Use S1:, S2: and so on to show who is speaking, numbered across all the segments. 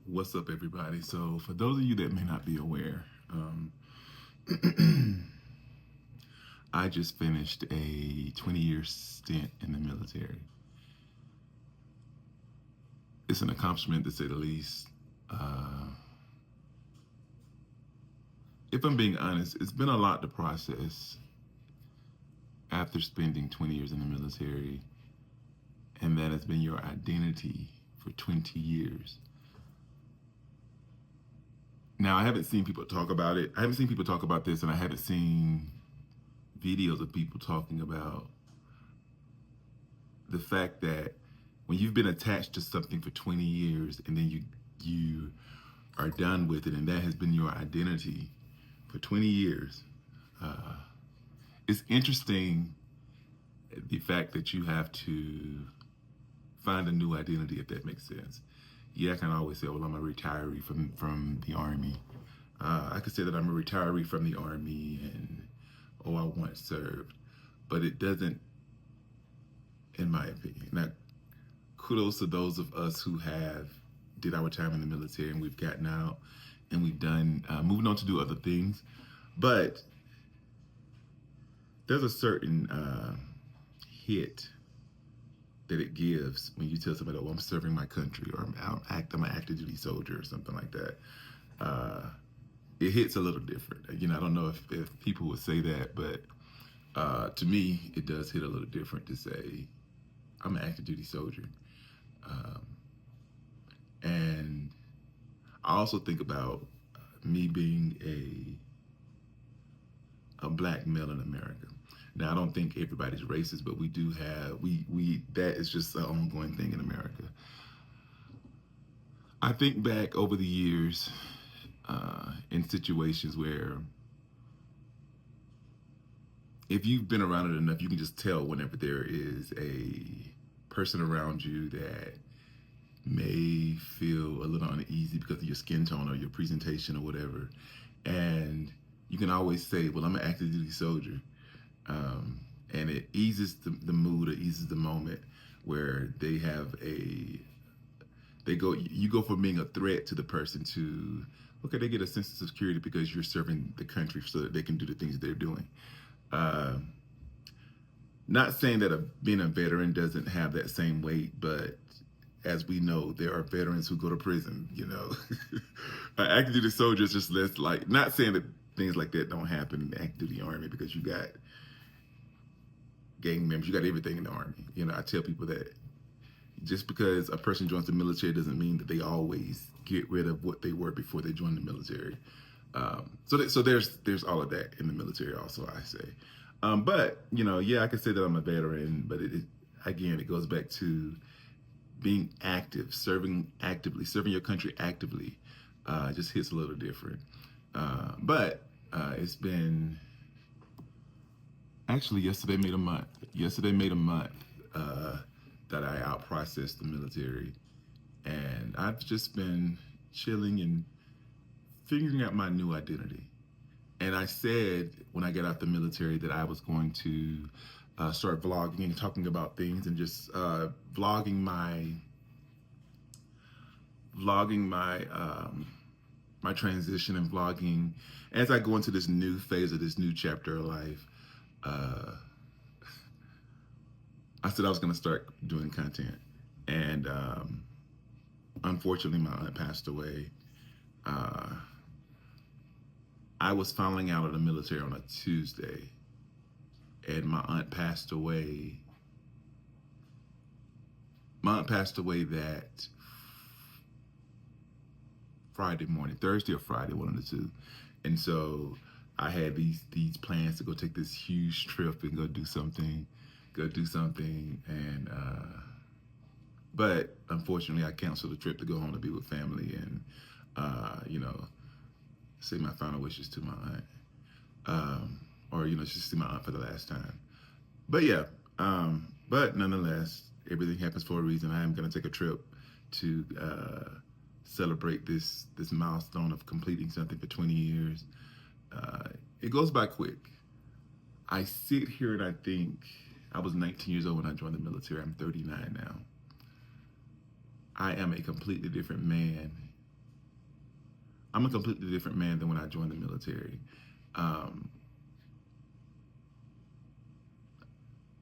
S1: What's up, everybody? So, for those of you that may not be aware, I just finished a 20-year stint in the military. It's an accomplishment to say the least. If I'm being honest, it's been a lot to process after spending 20 years in the military, and that has been your identity for 20 years. Now, I haven't seen people talk about it. I haven't seen people talk about this, and I haven't seen videos of people talking about the fact that when you've been attached to something for 20 years and then you are done with it, and that has been your identity for 20 years, it's interesting the fact that you have to find a new identity, if that makes sense. Yeah, I can always say, well, I'm a retiree from the Army. I could say that I'm a retiree from the Army and, oh, I once served. But it doesn't, in my opinion. Now, kudos to those of us who have did our time in the military and we've gotten out and we've done, moving on to do other things. But there's a certain hit that it gives when you tell somebody, oh, I'm serving my country, or I'm an active duty soldier, or something like that. It hits a little different. You know, I don't know if people would say that, but to me, it does hit a little different to say, I'm an active duty soldier. And I also think about me being a black male in America. Now, I don't think everybody's racist, but we do have, that is just an ongoing thing in America. I think back over the years in situations where if you've been around it enough, you can just tell whenever there is a person around you that may feel a little uneasy because of your skin tone or your presentation or whatever. And you can always say, well, I'm an active duty soldier. And it eases the mood, it eases the moment where you go from being a threat to the person to, okay, they get a sense of security because you're serving the country so that they can do the things they're doing. Not saying that being a veteran doesn't have that same weight, but as we know, there are veterans who go to prison, you know. Active duty soldiers just less like, not saying that things like that don't happen in the active duty Army, because you got gang members, you got everything in the Army. You know, I tell people that just because a person joins the military doesn't mean that they always get rid of what they were before they joined the military. So there's all of that in the military also, I say. But, you know, yeah, I can say that I'm a veteran, but again, it goes back to being active, serving your country actively, just hits a little different. But it's been, actually, yesterday made a month that I out-processed the military. And I've just been chilling and figuring out my new identity. And I said when I got out the military that I was going to start vlogging and talking about things and just vlogging my my transition and vlogging as I go into this new phase of this new chapter of life. I said I was going to start doing content, and unfortunately, my aunt passed away. I was filing out of the military on a Tuesday, and my aunt passed away. My aunt passed away that Friday morning, Thursday or Friday, one of the two. And so I had these plans to go take this huge trip and go do something. And but unfortunately, I canceled the trip to go home to be with family and you know, say my final wishes to my aunt, or you know, just see my aunt for the last time. But yeah, but nonetheless, everything happens for a reason. I am going to take a trip to celebrate this milestone of completing something for 20 years. It goes by quick. I sit here and I think I was 19 years old when I joined the military. I'm 39 now. I am a completely different man I'm a completely different man than when I joined the military. Um,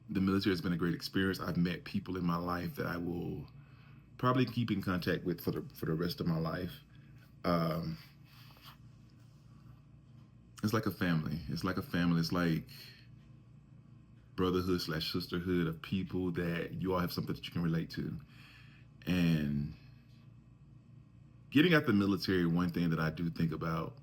S1: the military has been a great experience. I've met people in my life that I will probably keep in contact with for the rest of my life. Um, it's like a family. It's like a family. It's like brotherhood slash sisterhood of people that you all have something that you can relate to. And getting out the military, one thing that I do think about,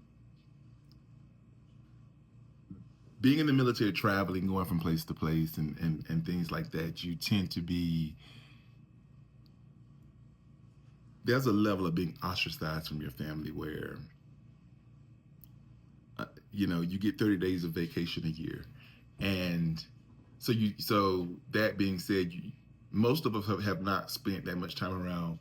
S1: being in the military, traveling, going from place to place, and things like that, you tend to be, there's a level of being ostracized from your family where, you get 30 days of vacation a year. And so that being said, most of us have not spent that much time around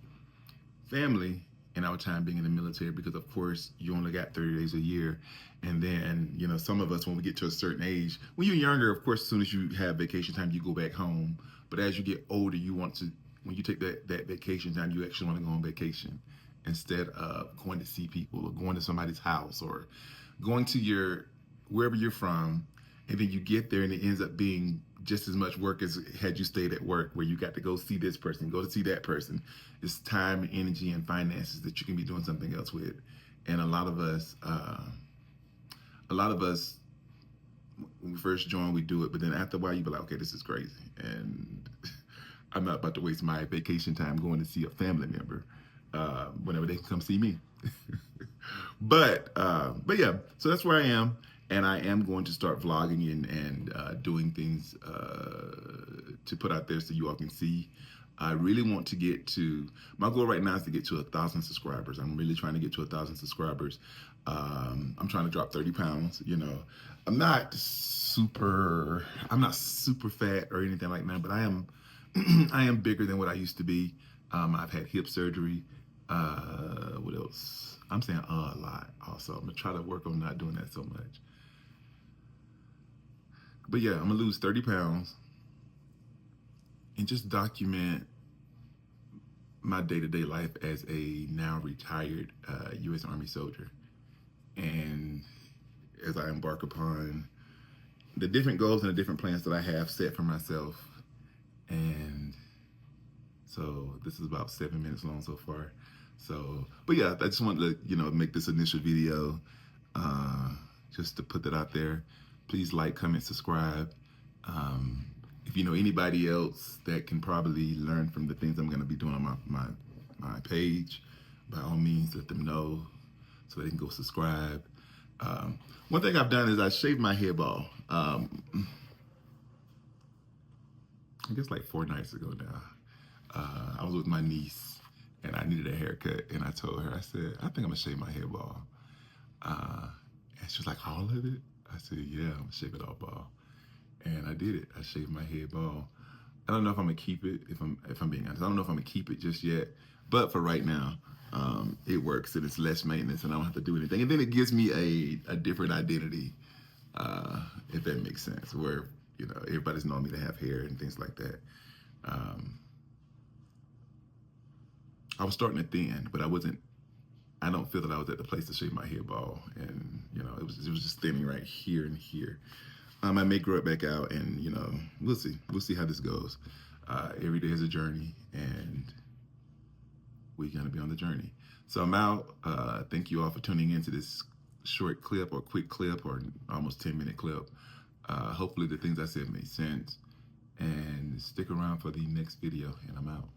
S1: family in our time being in the military, because of course you only got 30 days a year. And then, some of us, when we get to a certain age, when you're younger, of course, as soon as you have vacation time, you go back home. But as you get older, when you take that vacation time, you actually want to go on vacation instead of going to see people or going to somebody's house or going to wherever you're from. And then you get there and it ends up being just as much work as had you stayed at work, where you got to go see this person, go to see that person. It's time, energy, and finances that you can be doing something else with. And a lot of us, when we first join, we do it, but then after a while, you be like, okay, this is crazy, and I'm not about to waste my vacation time going to see a family member whenever they can come see me. But yeah, so that's where I am. And I am going to start vlogging and doing things to put out there so you all can see. I really want to my goal right now is to get to 1,000 subscribers. I'm really trying to get to 1,000 subscribers. I'm trying to drop 30 pounds. I'm not super fat or anything like that, but I am, I am bigger than what I used to be. I've had hip surgery. What else? I'm saying a lot also. I'm gonna try to work on not doing that so much. But yeah, I'm gonna lose 30 pounds and just document my day-to-day life as a now retired U.S. Army soldier. And as I embark upon the different goals and the different plans that I have set for myself. And so this is about 7 minutes long so far. So, but yeah, I just wanted to, make this initial video just to put that out there. Please like, comment, subscribe. If you know anybody else that can probably learn from the things I'm going to be doing on my page, by all means, let them know so they can go subscribe. One thing I've done is I shaved my hair ball. I guess like 4 nights ago now. I was with my niece and I needed a haircut, and I told her, I said, I think I'm gonna shave my hair ball. And she was like, all of it? I said, yeah, I'm gonna shave it all bald. And I did it. I shaved my head bald. I don't know if I'm gonna keep it, if I'm being honest. I don't know if I'm gonna keep it just yet. But for right now, it works and it's less maintenance and I don't have to do anything. And then it gives me a different identity, if that makes sense, where, everybody's known me to have hair and things like that. I was starting to thin, but I don't feel that I was at the place to shave my hair bald. And, it was just thinning right here and here. I may grow it back out, and, we'll see. We'll see how this goes. Every day is a journey, and we're going to be on the journey. So I'm out. Thank you all for tuning into this short clip or quick clip or almost 10-minute clip. Hopefully the things I said made sense. And stick around for the next video, and I'm out.